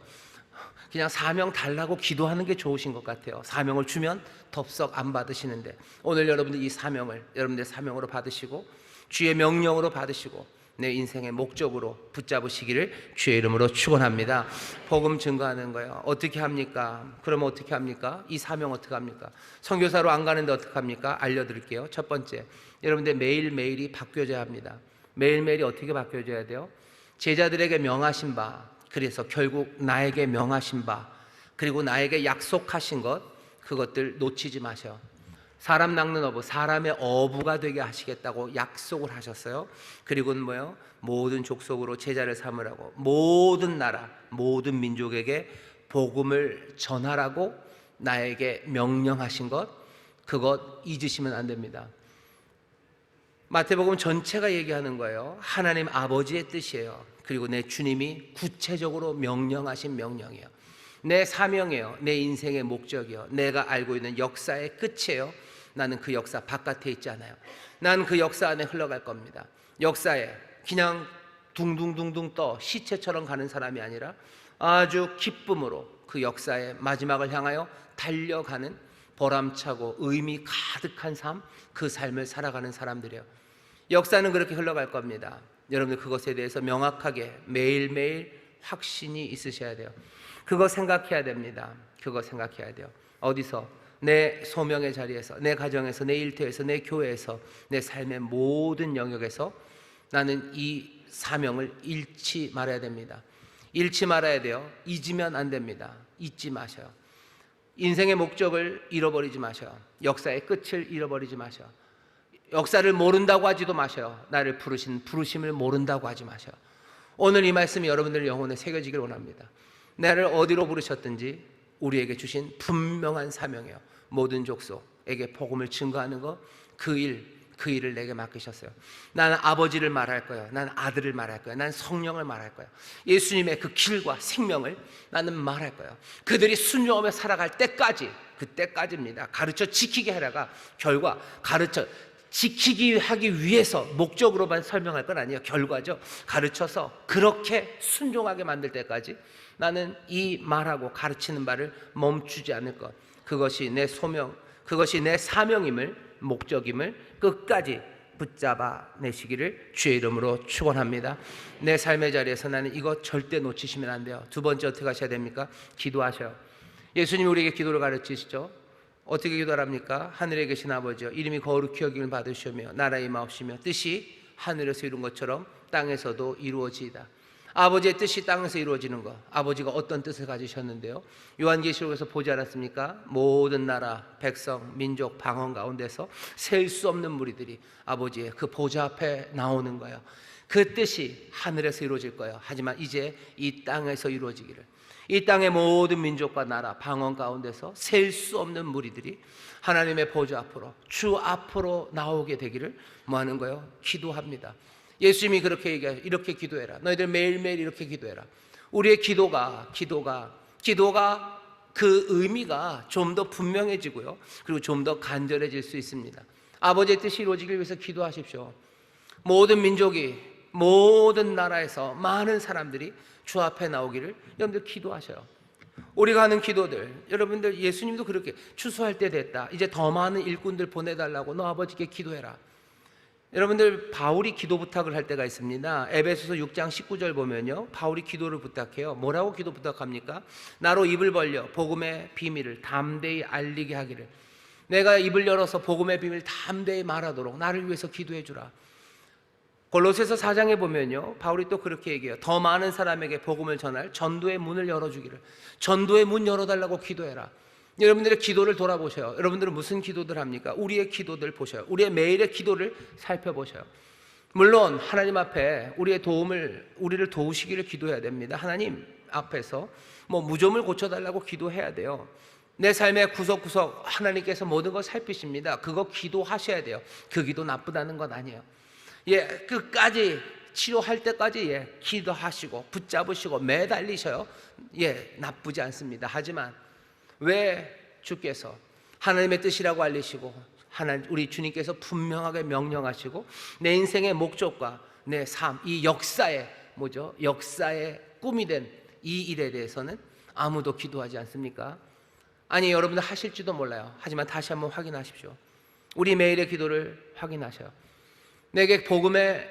그냥 사명 달라고 기도하는 게 좋으신 것 같아요. 사명을 주면 덥석 안 받으시는데, 오늘 여러분들 이 사명을 여러분들의 사명으로 받으시고 주의 명령으로 받으시고 내 인생의 목적으로 붙잡으시기를 주의 이름으로 축원합니다. 복음 증거하는 거예요. 어떻게 합니까? 그러면 어떻게 합니까? 이 사명 어떻게 합니까? 선교사로 안 가는데 어떻게 합니까? 알려드릴게요. 첫 번째, 여러분들 매일매일이 바뀌어져야 합니다. 매일매일이 어떻게 바뀌어져야 돼요? 제자들에게 명하신 바, 그래서 결국 나에게 명하신 바, 그리고 나에게 약속하신 것, 그것들 놓치지 마셔요. 사람 낚는 어부, 사람의 어부가 되게 하시겠다고 약속을 하셨어요. 그리고는 뭐예요? 모든 족속으로 제자를 삼으라고, 모든 나라, 모든 민족에게 복음을 전하라고 나에게 명령하신 것, 그것 잊으시면 안 됩니다. 마태복음 전체가 얘기하는 거예요. 하나님 아버지의 뜻이에요. 그리고 내 주님이 구체적으로 명령하신 명령이에요. 내 사명이에요. 내 인생의 목적이에요. 내가 알고 있는 역사의 끝이에요. 나는 그 역사 바깥에 있지 않아요. 난 그 역사 안에 흘러갈 겁니다. 역사에 그냥 둥둥둥둥 떠 시체처럼 가는 사람이 아니라 아주 기쁨으로 그 역사의 마지막을 향하여 달려가는 보람차고 의미 가득한 삶, 그 삶을 살아가는 사람들이에요. 역사는 그렇게 흘러갈 겁니다. 여러분들 그것에 대해서 명확하게 매일매일 확신이 있으셔야 돼요. 그거 생각해야 됩니다. 그거 생각해야 돼요. 어디서? 내 소명의 자리에서, 내 가정에서, 내 일터에서, 내 교회에서, 내 삶의 모든 영역에서 나는 이 사명을 잃지 말아야 됩니다. 잃지 말아야 돼요. 잊으면 안 됩니다. 잊지 마셔요. 인생의 목적을 잃어버리지 마셔요. 역사의 끝을 잃어버리지 마셔요. 역사를 모른다고 하지도 마셔요. 나를 부르신 부르심을 모른다고 하지 마셔요. 오늘 이 말씀이 여러분들 영혼에 새겨지길 원합니다. 나를 어디로 부르셨든지 우리에게 주신 분명한 사명이에요. 모든 족속에게 복음을 증거하는 것, 그 일을 내게 맡기셨어요. 나는 아버지를 말할 거야. 나는 아들을 말할 거야. 나는 성령을 말할 거야. 예수님의 그 길과 생명을 나는 말할 거야. 그들이 순종하며 살아갈 때까지, 그때까지입니다. 가르쳐 지키게 하다가 결과 가르쳐 지키기 하기 위해서 목적으로만 설명할 건 아니에요. 결과죠. 가르쳐서 그렇게 순종하게 만들 때까지 나는 이 말하고 가르치는 바를 멈추지 않을 것, 그것이 내 소명, 그것이 내 사명임을, 목적임을 끝까지 붙잡아 내시기를 주의 이름으로 축원합니다. 내 삶의 자리에서 나는 이거 절대 놓치시면 안 돼요. 두 번째 어떻게 하셔야 됩니까? 기도하셔요. 예수님이 우리에게 기도를 가르치시죠. 어떻게 기도합니까? 하늘에 계신 아버지여, 이름이 거룩히 여김을 받으시며 나라의 임하옵시며 뜻이 하늘에서 이룬 것처럼 땅에서도 이루어지이다. 아버지의 뜻이 땅에서 이루어지는 것, 아버지가 어떤 뜻을 가지셨는데요? 요한계시록에서 보지 않았습니까? 모든 나라, 백성, 민족, 방언 가운데서 셀 수 없는 무리들이 아버지의 그 보좌 앞에 나오는 거예요. 그 뜻이 하늘에서 이루어질 거예요. 하지만 이제 이 땅에서 이루어지기를, 이 땅의 모든 민족과 나라, 방언 가운데서 셀 수 없는 무리들이 하나님의 보좌 앞으로, 주 앞으로 나오게 되기를 뭐 하는 거예요? 기도합니다. 예수님이 그렇게 얘기하죠. 이렇게 기도해라. 너희들 매일매일 이렇게 기도해라. 우리의 기도가 그 의미가 좀 더 분명해지고요, 그리고 좀 더 간절해질 수 있습니다. 아버지의 뜻이 이루어지기 위해서 기도하십시오. 모든 민족이, 모든 나라에서 많은 사람들이 주 앞에 나오기를 여러분들 기도하셔요. 우리가 하는 기도들, 여러분들 예수님도 그렇게 추수할 때 됐다, 이제 더 많은 일꾼들 보내달라고 너 아버지께 기도해라. 여러분들 바울이 기도 부탁을 할 때가 있습니다. 에베소서 6장 19절 보면요, 바울이 기도를 부탁해요. 뭐라고 기도 부탁합니까? 나로 입을 벌려 복음의 비밀을 담대히 알리게 하기를, 내가 입을 열어서 복음의 비밀을 담대히 말하도록 나를 위해서 기도해 주라. 골로새서 4장에 보면요, 바울이 또 그렇게 얘기해요. 더 많은 사람에게 복음을 전할 전도의 문을 열어주기를, 전도의 문 열어달라고 기도해라. 여러분들의 기도를 돌아보셔요. 여러분들은 무슨 기도들 합니까? 우리의 기도들 보셔요. 우리의 매일의 기도를 살펴보셔요. 물론 하나님 앞에 우리를 도우시기를 기도해야 됩니다. 하나님 앞에서 무좀을 고쳐달라고 기도해야 돼요. 내 삶의 구석구석 하나님께서 모든 걸 살피십니다. 그거 기도하셔야 돼요. 그 기도 나쁘다는 건 아니에요. 끝까지 치료할 때까지 기도하시고 붙잡으시고 매달리셔요. 나쁘지 않습니다. 하지만 왜 주께서 하나님의 뜻이라고 알리시고 우리 주님께서 분명하게 명령하시고 내 인생의 목적과 내 삶, 이 역사의 꿈이 된 이 일에 대해서는 아무도 기도하지 않습니까? 아니, 여러분들 하실지도 몰라요. 하지만 다시 한번 확인하십시오. 우리 매일의 기도를 확인하셔요. 내게 복음의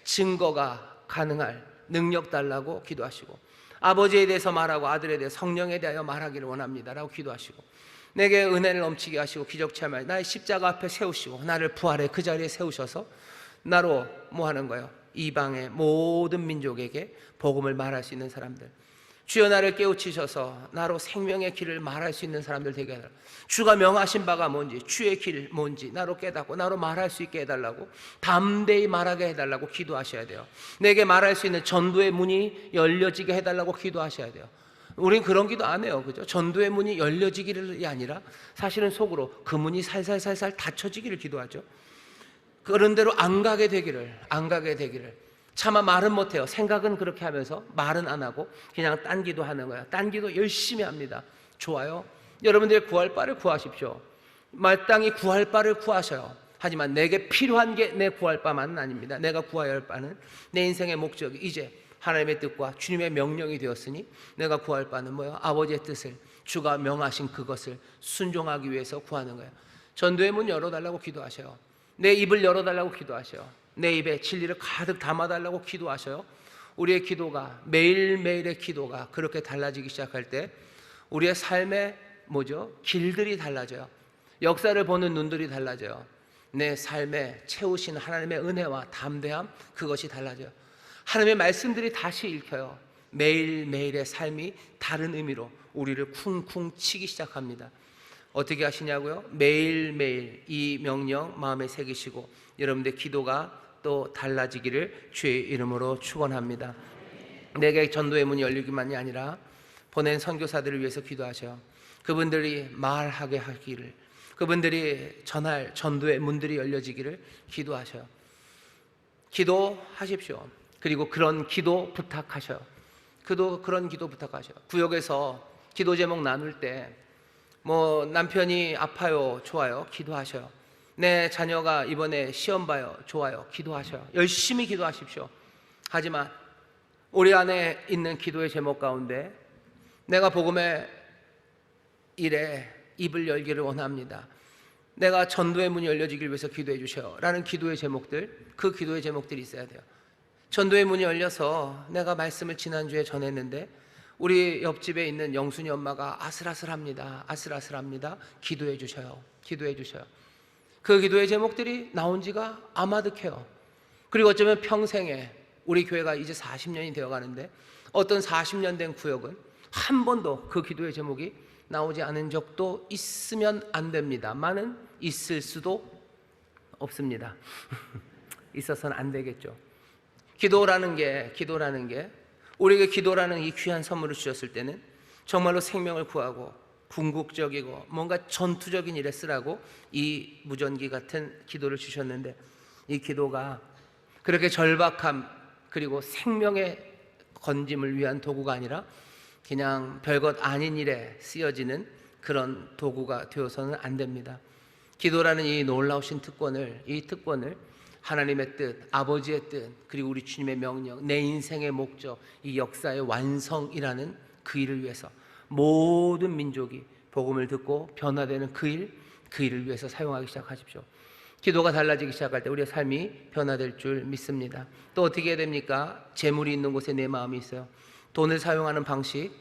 증거가 가능할 능력 달라고 기도하시고, 아버지에 대해서 말하고 아들에 대해 성령에 대하여 말하기를 원합니다 라고 기도하시고, 내게 은혜를 넘치게 하시고 기적 체험하여 나의 십자가 앞에 세우시고 나를 부활의 그 자리에 세우셔서 나로 뭐 하는 거예요? 이방의 모든 민족에게 복음을 말할 수 있는 사람들, 주여 나를 깨우치셔서 나로 생명의 길을 말할 수 있는 사람들 되게 해달라. 주가 명하신 바가 뭔지, 주의 길 뭔지 나로 깨닫고 나로 말할 수 있게 해달라고, 담대히 말하게 해달라고 기도하셔야 돼요. 내게 말할 수 있는 전도의 문이 열려지게 해달라고 기도하셔야 돼요. 우린 그런 기도 안 해요, 그죠? 전도의 문이 열려지기를 아니라 사실은 속으로 그 문이 살살살살 닫혀지기를 기도하죠. 그런 대로 안 가게 되기를. 차마 말은 못해요. 생각은 그렇게 하면서 말은 안 하고 그냥 딴 기도하는 거야. 딴 기도 열심히 합니다. 좋아요. 여러분들의 구할 바를 구하십시오. 마땅히 구할 바를 구하셔요. 하지만 내게 필요한 게 내 구할 바만은 아닙니다. 내가 구해야 할 바는 내 인생의 목적이 이제 하나님의 뜻과 주님의 명령이 되었으니 내가 구할 바는 뭐예요? 아버지의 뜻을, 주가 명하신 그것을 순종하기 위해서 구하는 거예요. 전도의 문 열어달라고 기도하셔요. 내 입을 열어달라고 기도하셔요. 내 입에 진리를 가득 담아달라고 기도하셔요. 우리의 기도가, 매일매일의 기도가 그렇게 달라지기 시작할 때 우리의 삶의 길들이 달라져요. 역사를 보는 눈들이 달라져요. 내 삶에 채우신 하나님의 은혜와 담대함, 그것이 달라져요. 하나님의 말씀들이 다시 읽혀요. 매일매일의 삶이 다른 의미로 우리를 쿵쿵 치기 시작합니다. 어떻게 하시냐고요? 매일매일 이 명령 마음에 새기시고 여러분들의 기도가 또 달라지기를 주의 이름으로 축원합니다. 내게 전도의 문이 열리기만이 아니라 보낸 선교사들을 위해서 기도하셔요. 그분들이 말하게 하기를, 그분들이 전할 전도의 문들이 열려지기를 기도하셔요. 기도하십시오. 그리고 그런 기도 부탁하셔요. 그런 기도 부탁하셔요. 구역에서 기도 제목 나눌 때 남편이 아파요, 좋아요, 기도하셔요. 내 자녀가 이번에 시험 봐요, 좋아요, 기도하셔요. 열심히 기도하십시오. 하지만 우리 안에 있는 기도의 제목 가운데 내가 복음의 일에 입을 열기를 원합니다. 내가 전도의 문이 열려지길 위해서 기도해 주셔 라는 기도의 제목들, 그 기도의 제목들이 있어야 돼요. 전도의 문이 열려서 내가 말씀을 지난주에 전했는데 우리 옆집에 있는 영순이 엄마가 아슬아슬합니다. 아슬아슬합니다. 기도해 주셔요. 기도해 주셔요. 그 기도의 제목들이 나온 지가 아마득해요. 그리고 어쩌면 평생에 우리 교회가 이제 40년이 되어 가는데 어떤 40년 된 구역은 한 번도 그 기도의 제목이 나오지 않은 적도 있으면 안 됩니다만은 있을 수도 없습니다. 있어서는 안 되겠죠. 기도라는 게 우리에게 기도라는 이 귀한 선물을 주셨을 때는 정말로 생명을 구하고 궁극적이고 뭔가 전투적인 일에 쓰라고 이 무전기 같은 기도를 주셨는데, 이 기도가 그렇게 절박함 그리고 생명의 건짐을 위한 도구가 아니라 그냥 별것 아닌 일에 쓰여지는 그런 도구가 되어서는 안 됩니다. 기도라는 이 놀라우신 특권을, 이 특권을 하나님의 뜻, 아버지의 뜻, 그리고 우리 주님의 명령, 내 인생의 목적, 이 역사의 완성이라는 그 일을 위해서 모든 민족이 복음을 듣고 변화되는 그 일을 위해서 사용하기 시작하십시오. 기도가 달라지기 시작할 때 우리의 삶이 변화될 줄 믿습니다. 또 어떻게 해야 됩니까? 재물이 있는 곳에 내 마음이 있어요. 돈을 사용하는 방식,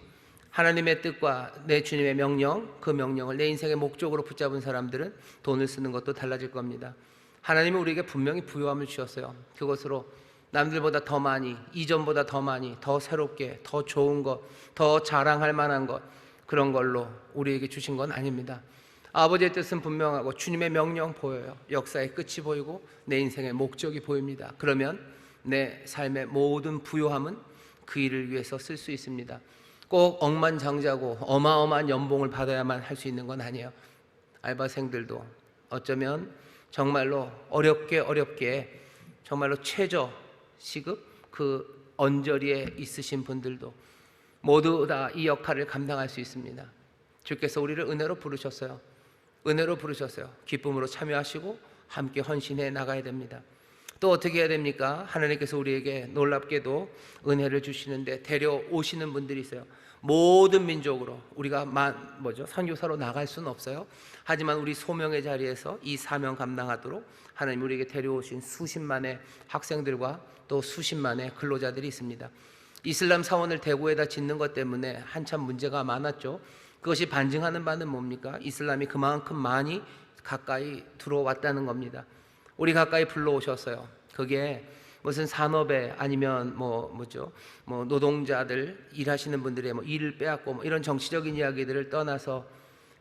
하나님의 뜻과 내 주님의 명령, 그 명령을 내 인생의 목적으로 붙잡은 사람들은 돈을 쓰는 것도 달라질 겁니다. 하나님은 우리에게 분명히 부요함을 주셨어요. 그것으로 남들보다 더 많이, 이전보다 더 많이, 더 새롭게, 더 좋은 것, 더 자랑할 만한 것, 그런 걸로 우리에게 주신 건 아닙니다. 아버지의 뜻은 분명하고 주님의 명령 보여요. 역사의 끝이 보이고 내 인생의 목적이 보입니다. 그러면 내 삶의 모든 부요함은 그 일을 위해서 쓸 수 있습니다. 꼭 억만장자고 어마어마한 연봉을 받아야만 할 수 있는 건 아니에요. 알바생들도 어쩌면 정말로 어렵게 정말로 최저 시급 그 언저리에 있으신 분들도 모두 다 이 역할을 감당할 수 있습니다. 주께서 우리를 은혜로 부르셨어요. 은혜로 부르셨어요. 기쁨으로 참여하시고 함께 헌신해 나가야 됩니다. 또 어떻게 해야 됩니까? 하나님께서 우리에게 놀랍게도 은혜를 주시는데 데려오시는 분들이 있어요. 모든 민족으로 우리가 선교사로 나갈 수는 없어요. 하지만 우리 소명의 자리에서 이 사명 감당하도록 하나님 우리에게 데려오신 수십만의 학생들과 또 수십만의 근로자들이 있습니다. 이슬람 사원을 대구에다 짓는 것 때문에 한참 문제가 많았죠. 그것이 반증하는 바는 뭡니까? 이슬람이 그만큼 많이 가까이 들어왔다는 겁니다. 우리 가까이 불러오셨어요. 그게 무슨 산업에 아니면 노동자들 일하시는 분들의 일을 빼앗고 이런 정치적인 이야기들을 떠나서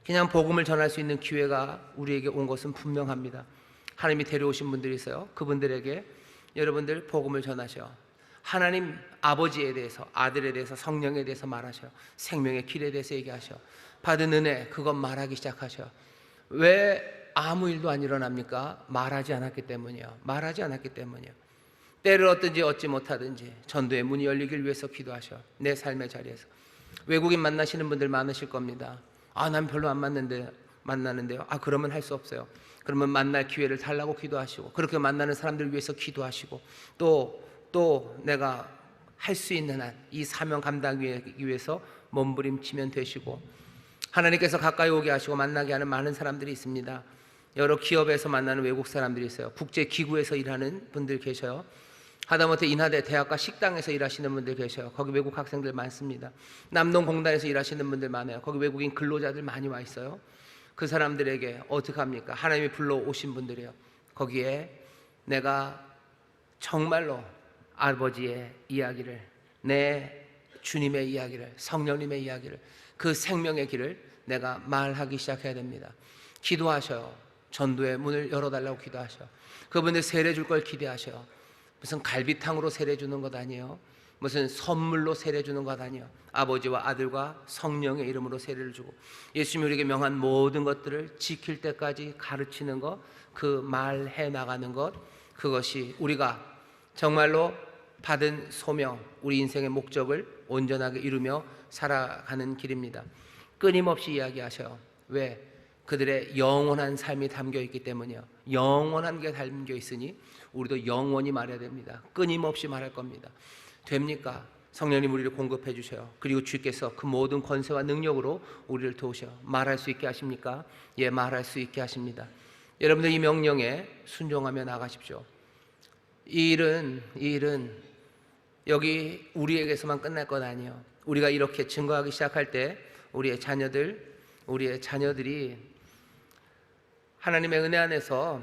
그냥 복음을 전할 수 있는 기회가 우리에게 온 것은 분명합니다. 하나님이 데려오신 분들이 있어요. 그분들에게 여러분들 복음을 전하셔. 하나님 아버지에 대해서, 아들에 대해서, 성령에 대해서 말하셔. 생명의 길에 대해서 얘기하셔. 받은 은혜 그것 말하기 시작하셔. 왜 아무 일도 안 일어납니까? 말하지 않았기 때문이요. 말하지 않았기 때문이요. 때를 얻든지 얻지 못하든지 전도의 문이 열리길 위해서 기도하셔. 내 삶의 자리에서. 외국인 만나시는 분들 많으실 겁니다. 난 별로 안 만나는데요. 그러면 할 수 없어요. 그러면 만날 기회를 달라고 기도하시고, 그렇게 만나는 사람들을 위해서 기도하시고, 또 내가 할 수 있는 한 이 사명 감당하기 위해서 몸부림치면 되시고, 하나님께서 가까이 오게 하시고 만나게 하는 많은 사람들이 있습니다. 여러 기업에서 만나는 외국 사람들이 있어요. 국제기구에서 일하는 분들 계셔요. 하다못해 인하대 대학가 식당에서 일하시는 분들 계셔요. 거기 외국 학생들 많습니다. 남동공단에서 일하시는 분들 많아요. 거기 외국인 근로자들 많이 와 있어요. 그 사람들에게 어떻게 합니까? 하나님이 불러오신 분들이에요. 거기에 내가 정말로 아버지의 이야기를, 내 주님의 이야기를, 성령님의 이야기를, 그 생명의 길을 내가 말하기 시작해야 됩니다. 기도하셔요. 전도의 문을 열어달라고 기도하셔. 그분들 세례 줄 걸 기대하셔. 무슨 갈비탕으로 세례 주는 것 아니에요. 무슨 선물로 세례 주는 것 아니에요. 아버지와 아들과 성령의 이름으로 세례를 주고 예수님이 우리에게 명한 모든 것들을 지킬 때까지 가르치는 것, 그 말해 나가는 것, 그것이 우리가 정말로 받은 소명, 우리 인생의 목적을 온전하게 이루며 살아가는 길입니다. 끊임없이 이야기하셔요. 왜? 그들의 영원한 삶이 담겨있기 때문이요. 영원한 게 담겨있으니 우리도 영원히 말해야 됩니다. 끊임없이 말할 겁니다. 됩니까? 성령님 우리를 공급해 주셔요. 그리고 주께서 그 모든 권세와 능력으로 우리를 도우셔 말할 수 있게 하십니까? 예, 말할 수 있게 하십니다. 여러분들 이 명령에 순종하며 나가십시오. 이 일은 여기 우리에게서만 끝날 건 아니에요. 우리가 이렇게 증거하기 시작할 때 우리의 자녀들이 하나님의 은혜 안에서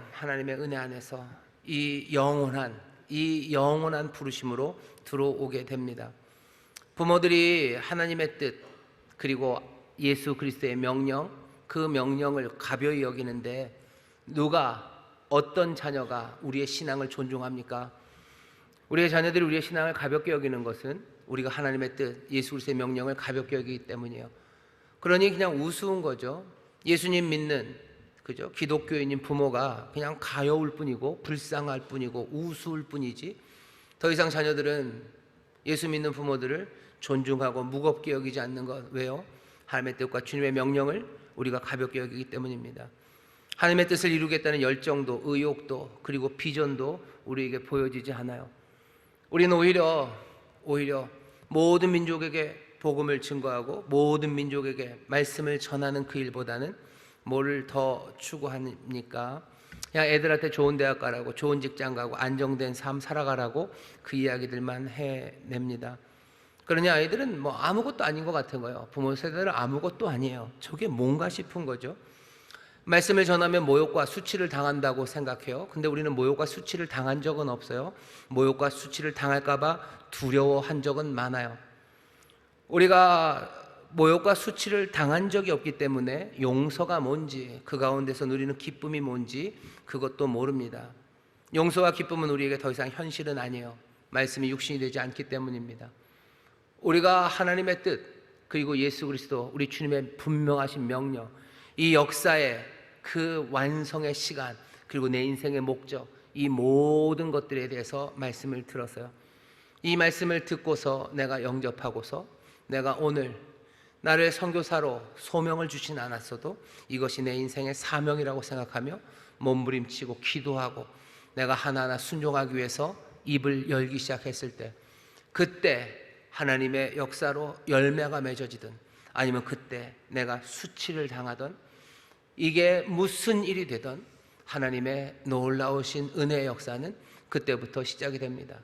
이 영원한 부르심으로 들어오게 됩니다. 부모들이 하나님의 뜻 그리고 예수 그리스도의 명령, 그 명령을 가벼이 여기는데 어떤 자녀가 우리의 신앙을 존중합니까? 우리의 자녀들이 우리의 신앙을 가볍게 여기는 것은 우리가 하나님의 뜻, 예수 그리스도의 명령을 가볍게 여기기 때문이에요. 그러니 그냥 우스운 거죠. 예수님 믿는 기독교인인 부모가 그냥 가여울 뿐이고 불쌍할 뿐이고 우스울 뿐이지, 더 이상 자녀들은 예수 믿는 부모들을 존중하고 무겁게 여기지 않는 것. 왜요? 하나님의 뜻과 주님의 명령을 우리가 가볍게 여기기 때문입니다. 하나님의 뜻을 이루겠다는 열정도, 의욕도, 그리고 비전도 우리에게 보여지지 않아요. 우리는 오히려 모든 민족에게 복음을 증거하고 모든 민족에게 말씀을 전하는 그 일보다는 뭐를 더 추구합니까? 그냥 애들한테 좋은 대학 가라고, 좋은 직장 가고, 안정된 삶 살아가라고 그 이야기들만 해냅니다. 그러니 아이들은 뭐 아무것도 아닌 것 같은 거예요. 부모 세대는 아무것도 아니에요. 저게 뭔가 싶은 거죠. 말씀을 전하면 모욕과 수치를 당한다고 생각해요. 근데 우리는 모욕과 수치를 당한 적은 없어요. 모욕과 수치를 당할까 봐 두려워한 적은 많아요. 우리가 모욕과 수치를 당한 적이 없기 때문에 용서가 뭔지, 그 가운데서 누리는 기쁨이 뭔지 그것도 모릅니다. 용서와 기쁨은 우리에게 더 이상 현실은 아니에요. 말씀이 육신이 되지 않기 때문입니다. 우리가 하나님의 뜻 그리고 예수 그리스도 우리 주님의 분명하신 명령, 이 역사의 그 완성의 시간 그리고 내 인생의 목적, 이 모든 것들에 대해서 말씀을 들었어요. 이 말씀을 듣고서 내가 영접하고서 내가 오늘 나를 선교사로 소명을 주진 않았어도 이것이 내 인생의 사명이라고 생각하며 몸부림치고 기도하고 내가 하나하나 순종하기 위해서 입을 열기 시작했을 때, 그때 하나님의 역사로 열매가 맺어지든 아니면 그때 내가 수치를 당하던, 이게 무슨 일이 되든 하나님의 놀라우신 은혜의 역사는 그때부터 시작이 됩니다.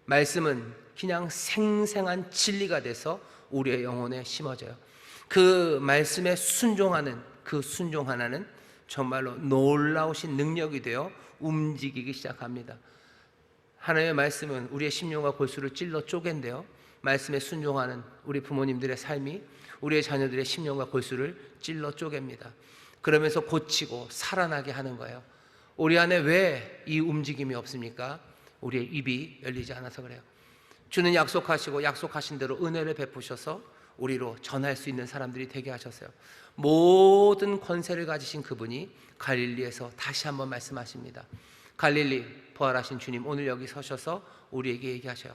말씀은 그냥 생생한 진리가 돼서 우리의 영혼에 심어져요. 그 말씀에 순종하는 그 순종 하나는 정말로 놀라우신 능력이 되어 움직이기 시작합니다. 하나님의 말씀은 우리의 심령과 골수를 찔러 쪼갠데요, 말씀에 순종하는 우리 부모님들의 삶이 우리의 자녀들의 심령과 골수를 찔러 쪼갭니다. 그러면서 고치고 살아나게 하는 거예요. 우리 안에 왜 이 움직임이 없습니까? 우리의 입이 열리지 않아서 그래요. 주는 약속하시고 약속하신 대로 은혜를 베푸셔서 우리로 전할 수 있는 사람들이 되게 하셨어요. 모든 권세를 가지신 그분이 갈릴리에서 다시 한번 말씀하십니다. 갈릴리 부활하신 주님, 오늘 여기 서셔서 우리에게 얘기하셔요.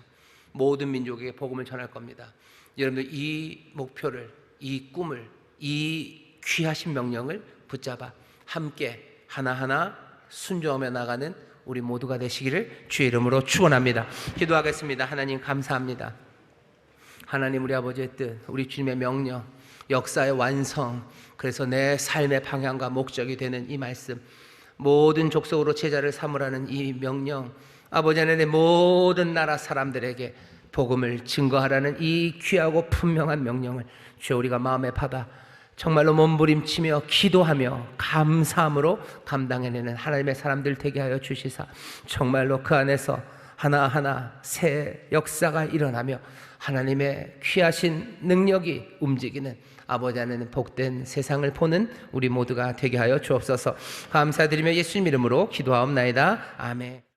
모든 민족에게 복음을 전할 겁니다. 여러분들 이 목표를, 이 꿈을, 이 귀하신 명령을 붙잡아 함께 하나하나 순종하며 나가는 우리 모두가 되시기를 주의 이름으로 축원합니다. 기도하겠습니다. 하나님 감사합니다. 하나님, 우리 아버지의 뜻, 우리 주님의 명령, 역사의 완성, 그래서 내 삶의 방향과 목적이 되는 이 말씀, 모든 족속으로 제자를 삼으라는 이 명령, 아버지 하나님의 모든 나라 사람들에게 복음을 증거하라는 이 귀하고 분명한 명령을 주여 우리가 마음에 받아 정말로 몸부림치며 기도하며 감사함으로 감당해내는 하나님의 사람들 되게 하여 주시사, 정말로 그 안에서 하나하나 새 역사가 일어나며 하나님의 귀하신 능력이 움직이는 아버지 하나님 복된 세상을 보는 우리 모두가 되게 하여 주옵소서. 감사드리며 예수님 이름으로 기도하옵나이다. 아멘.